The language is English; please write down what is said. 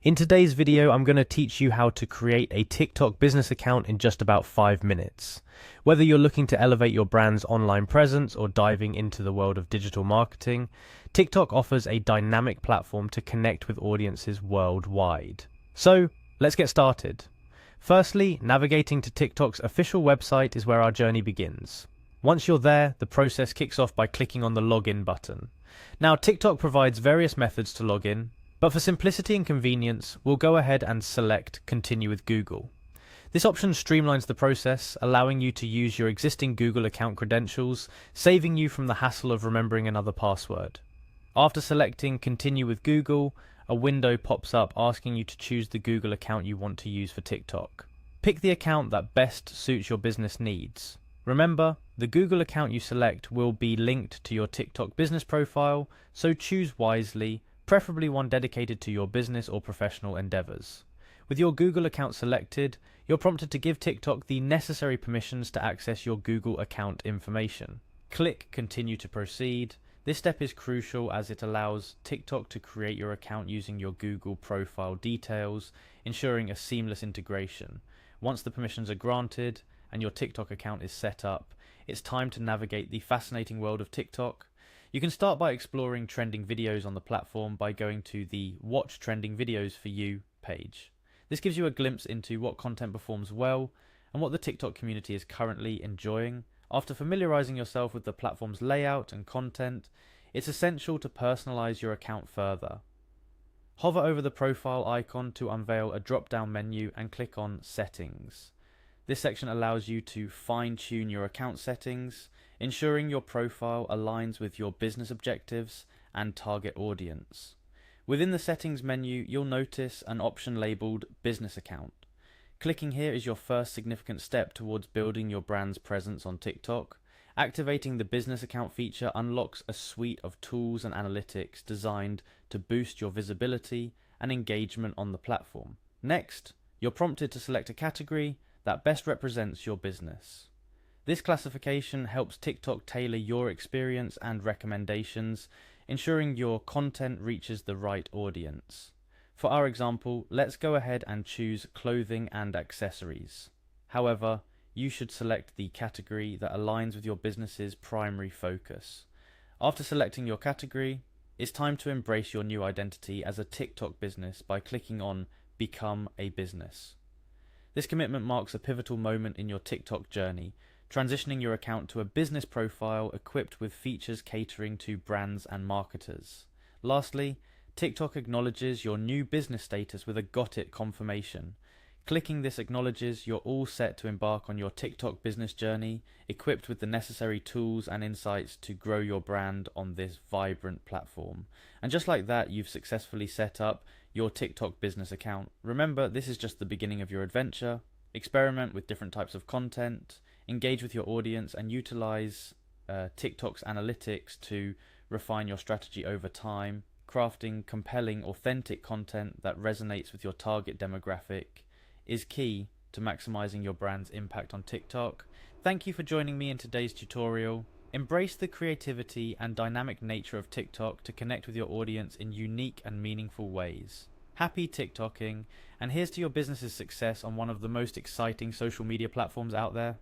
In today's video, I'm going to teach you how to create a TikTok business account in just about 5 minutes. Whether you're looking to elevate your brand's online presence or diving into the world of digital marketing, TikTok offers a dynamic platform to connect with audiences worldwide. So, let's get started. Firstly, navigating to TikTok's official website is where our journey begins. Once you're there, the process kicks off by clicking on the login button. Now, TikTok provides various methods to log in, but for simplicity and convenience, we'll go ahead and select Continue with Google. This option streamlines the process, allowing you to use your existing Google account credentials, saving you from the hassle of remembering another password. After selecting Continue with Google, a window pops up asking you to choose the Google account you want to use for TikTok. Pick the account that best suits your business needs. Remember, the Google account you select will be linked to your TikTok business profile, so choose wisely, preferably one dedicated to your business or professional endeavors. With your Google account selected, you're prompted to give TikTok the necessary permissions to access your Google account information. Click Continue to proceed. This step is crucial as it allows TikTok to create your account using your Google profile details, ensuring a seamless integration. Once the permissions are granted and your TikTok account is set up, it's time to navigate the fascinating world of TikTok. You can start by exploring trending videos on the platform by going to the Watch Trending Videos for You page. This gives you a glimpse into what content performs well and what the TikTok community is currently enjoying. After familiarizing yourself with the platform's layout and content, it's essential to personalize your account further. Hover over the profile icon to unveil a drop-down menu and click on Settings. This section allows you to fine-tune your account settings, ensuring your profile aligns with your business objectives and target audience. Within the settings menu, you'll notice an option labeled Business Account. Clicking here is your first significant step towards building your brand's presence on TikTok. Activating the business account feature unlocks a suite of tools and analytics designed to boost your visibility and engagement on the platform. Next, you're prompted to select a category that best represents your business. This classification helps TikTok tailor your experience and recommendations, ensuring your content reaches the right audience. For our example, let's go ahead and choose clothing and accessories. However, you should select the category that aligns with your business's primary focus. After selecting your category, it's time to embrace your new identity as a TikTok business by clicking on Become a Business. This commitment marks a pivotal moment in your TikTok journey, transitioning your account to a business profile equipped with features catering to brands and marketers. Lastly, TikTok acknowledges your new business status with a Got It confirmation. Clicking this acknowledges you're all set to embark on your TikTok business journey, equipped with the necessary tools and insights to grow your brand on this vibrant platform. And just like that, you've successfully set up your TikTok business account. Remember, this is just the beginning of your adventure. Experiment with different types of content, engage with your audience, and utilize TikTok's analytics to refine your strategy over time. Crafting compelling, authentic content that resonates with your target demographic is key to maximizing your brand's impact on TikTok. Thank you for joining me in today's tutorial. Embrace the creativity and dynamic nature of TikTok to connect with your audience in unique and meaningful ways. Happy TikToking, and here's to your business's success on one of the most exciting social media platforms out there.